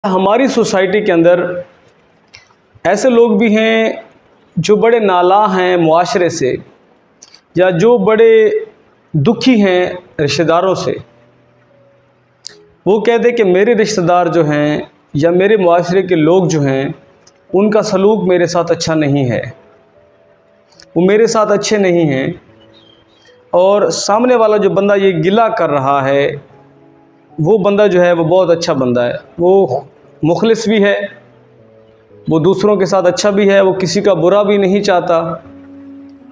ہماری سوسائٹی کے اندر ایسے لوگ بھی ہیں جو بڑے نالاں ہیں معاشرے سے، یا جو بڑے دکھی ہیں رشتہ داروں سے۔ وہ کہتے کہ میرے رشتہ دار جو ہیں یا میرے معاشرے کے لوگ جو ہیں ان کا سلوک میرے ساتھ اچھا نہیں ہے، وہ میرے ساتھ اچھے نہیں ہیں، اور سامنے والا جو بندہ یہ گلہ کر رہا ہے وہ بندہ جو ہے وہ بہت اچھا بندہ ہے، وہ مخلص بھی ہے، وہ دوسروں کے ساتھ اچھا بھی ہے، وہ کسی کا برا بھی نہیں چاہتا،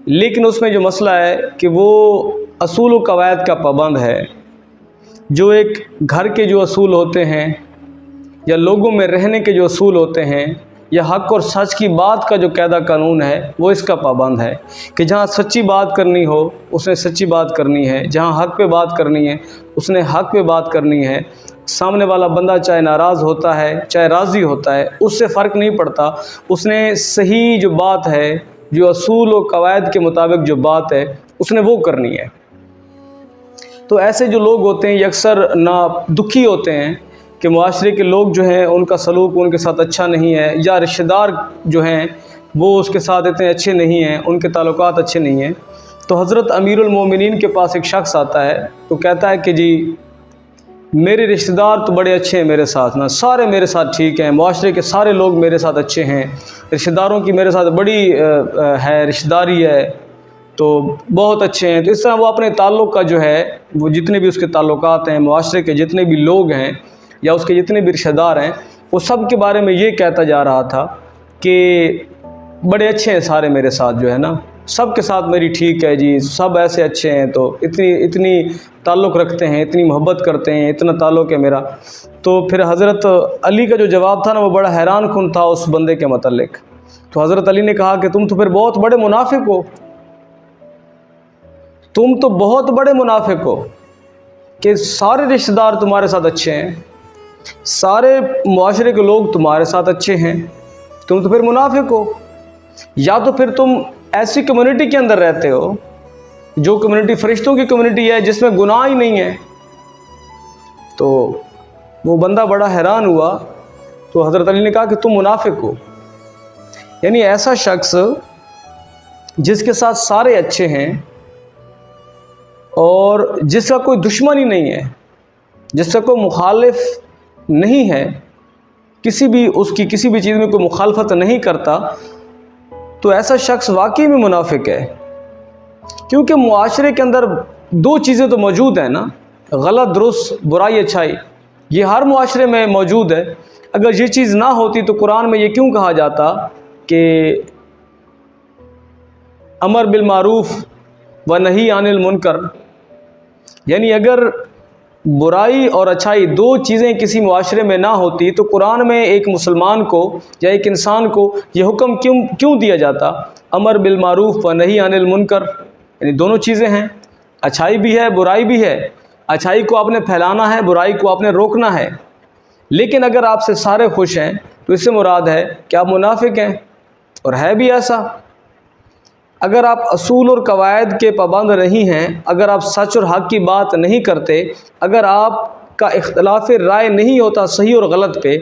لیکن اس میں جو مسئلہ ہے کہ وہ اصول و قواعد کا پابند ہے۔ جو ایک گھر کے جو اصول ہوتے ہیں یا لوگوں میں رہنے کے جو اصول ہوتے ہیں یا حق اور سچ کی بات کا جو قاعدہ قانون ہے وہ اس کا پابند ہے کہ جہاں سچی بات کرنی ہو اس نے سچی بات کرنی ہے، جہاں حق پہ بات کرنی ہے اس نے حق پہ بات کرنی ہے۔ سامنے والا بندہ چاہے ناراض ہوتا ہے چاہے راضی ہوتا ہے اس سے فرق نہیں پڑتا، اس نے صحیح جو بات ہے، جو اصول و قواعد کے مطابق جو بات ہے اس نے وہ کرنی ہے۔ تو ایسے جو لوگ ہوتے ہیں یہ اکثر دکھی ہوتے ہیں کہ معاشرے کے لوگ جو ہیں ان کا سلوک ان کے ساتھ اچھا نہیں ہے، یا رشتہ دار جو ہیں وہ اس کے ساتھ اتنے اچھے نہیں ہیں، ان کے تعلقات اچھے نہیں ہیں۔ تو حضرت امیر المومنین کے پاس ایک شخص آتا ہے تو کہتا ہے کہ جی میرے رشتہ دار تو بڑے اچھے ہیں میرے ساتھ، سارے میرے ساتھ ٹھیک ہیں، معاشرے کے سارے لوگ میرے ساتھ اچھے ہیں، رشتہ داروں کی میرے ساتھ بڑی ہے رشتہ داری ہے تو بہت اچھے ہیں۔ تو اس طرح وہ اپنے تعلق کا جو ہے وہ جتنے بھی اس کے تعلقات ہیں، معاشرے کے جتنے بھی لوگ ہیں یا اس کے جتنے بھی رشتہ دار ہیں، وہ سب کے بارے میں یہ کہتا جا رہا تھا کہ بڑے اچھے ہیں سارے میرے ساتھ، جو ہے نا سب کے ساتھ میری ٹھیک ہے جی، سب ایسے اچھے ہیں، تو اتنی تعلق رکھتے ہیں، اتنی محبت کرتے ہیں، اتنا تعلق ہے میرا۔ تو پھر حضرت علی کا جو جواب تھا نا وہ بڑا حیران کن تھا اس بندے کے متعلق۔ تو حضرت علی نے کہا کہ تم تو پھر بہت بڑے منافق ہو، تم تو بہت بڑے منافق ہو کہ سارے رشتہ دار تمہارے ساتھ اچھے ہیں، سارے معاشرے کے لوگ تمہارے ساتھ اچھے ہیں، تم تو پھر منافق ہو، یا تو پھر تم ایسی کمیونٹی کے اندر رہتے ہو جو کمیونٹی فرشتوں کی کمیونٹی ہے جس میں گناہ ہی نہیں ہے۔ تو وہ بندہ بڑا حیران ہوا، تو حضرت علی نے کہا کہ تم منافق ہو، یعنی ایسا شخص جس کے ساتھ سارے اچھے ہیں اور جس کا کوئی دشمن ہی نہیں ہے، جس کا کوئی مخالف نہیں ہے، کسی بھی چیز میں کوئی مخالفت نہیں کرتا، تو ایسا شخص واقعی میں منافق ہے۔ کیونکہ معاشرے کے اندر دو چیزیں تو موجود ہیں نا، غلط درست، برائی اچھائی، یہ ہر معاشرے میں موجود ہے۔ اگر یہ چیز نہ ہوتی تو قرآن میں یہ کیوں کہا جاتا کہ امر بالمعروف و نہی عن المنکر، یعنی اگر برائی اور اچھائی دو چیزیں کسی معاشرے میں نہ ہوتی تو قرآن میں ایک مسلمان کو یا ایک انسان کو یہ حکم کیوں دیا جاتا، امر بالمعروف و نہی عن المنکر، یعنی دونوں چیزیں ہیں، اچھائی بھی ہے برائی بھی ہے، اچھائی کو آپ نے پھیلانا ہے، برائی کو آپ نے روکنا ہے۔ لیکن اگر آپ سے سارے خوش ہیں تو اس سے مراد ہے کہ آپ منافق ہیں، اور ہے بھی ایسا۔ اگر آپ اصول اور قواعد کے پابند نہیں ہیں، اگر آپ سچ اور حق کی بات نہیں کرتے، اگر آپ کا اختلاف رائے نہیں ہوتا صحیح اور غلط پہ،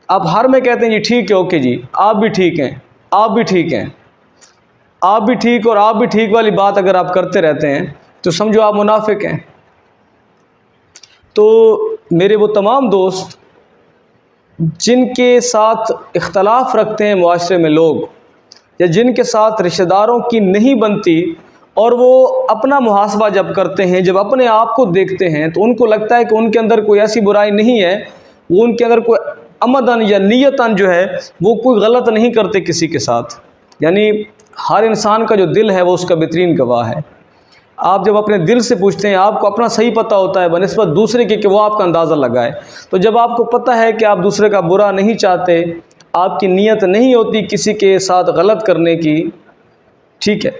آپ ہر میں کہتے ہیں جی ٹھیک ہے، اوکے جی آپ بھی ٹھیک ہیں، آپ بھی ٹھیک ہیں، آپ بھی ٹھیک اور آپ بھی ٹھیک والی بات اگر آپ کرتے رہتے ہیں تو سمجھو آپ منافق ہیں۔ تو میرے وہ تمام دوست جن کے ساتھ اختلاف رکھتے ہیں معاشرے میں لوگ، یا جن کے ساتھ رشتہ داروں کی نہیں بنتی، اور وہ اپنا محاسبہ جب کرتے ہیں، جب اپنے آپ کو دیکھتے ہیں تو ان کو لگتا ہے کہ ان کے اندر کوئی ایسی برائی نہیں ہے، وہ ان کے اندر کوئی عمدن یا نیتاً جو ہے وہ کوئی غلط نہیں کرتے کسی کے ساتھ۔ یعنی ہر انسان کا جو دل ہے وہ اس کا بہترین گواہ ہے۔ آپ جب اپنے دل سے پوچھتے ہیں، آپ کو اپنا صحیح پتہ ہوتا ہے بنسبت دوسرے کے کہ وہ آپ کا اندازہ لگائے، تو جب آپ کو پتہ ہے کہ آپ دوسرے کا برا نہیں چاہتے، آپ کی نیت نہیں ہوتی کسی کے ساتھ غلط کرنے کی، ٹھیک ہے،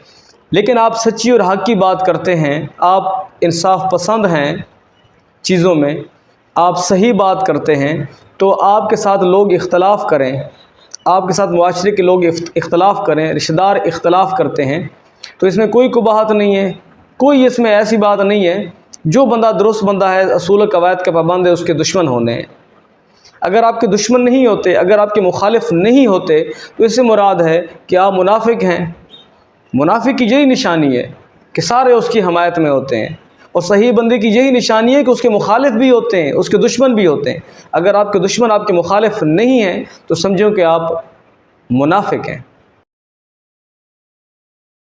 لیکن آپ سچی اور حق کی بات کرتے ہیں، آپ انصاف پسند ہیں چیزوں میں، آپ صحیح بات کرتے ہیں، تو آپ کے ساتھ لوگ اختلاف کریں، آپ کے ساتھ معاشرے کے لوگ اختلاف کریں، رشتہ دار اختلاف کرتے ہیں، تو اس میں کوئی قباحت نہیں ہے، کوئی اس میں ایسی بات نہیں ہے جو بندہ درست بندہ ہے، اصول و قواعد کا پابند ہے، اس کے دشمن ہونے ہیں۔ اگر آپ کے دشمن نہیں ہوتے، اگر آپ کے مخالف نہیں ہوتے، تو اس سے مراد ہے کہ آپ منافق ہیں۔ منافق کی یہی نشانی ہے کہ سارے اس کی حمایت میں ہوتے ہیں، اور صحیح بندے کی یہی نشانی ہے کہ اس کے مخالف بھی ہوتے ہیں، اس کے دشمن بھی ہوتے ہیں۔ اگر آپ کے دشمن آپ کے مخالف نہیں ہیں تو سمجھو کہ آپ منافق ہیں۔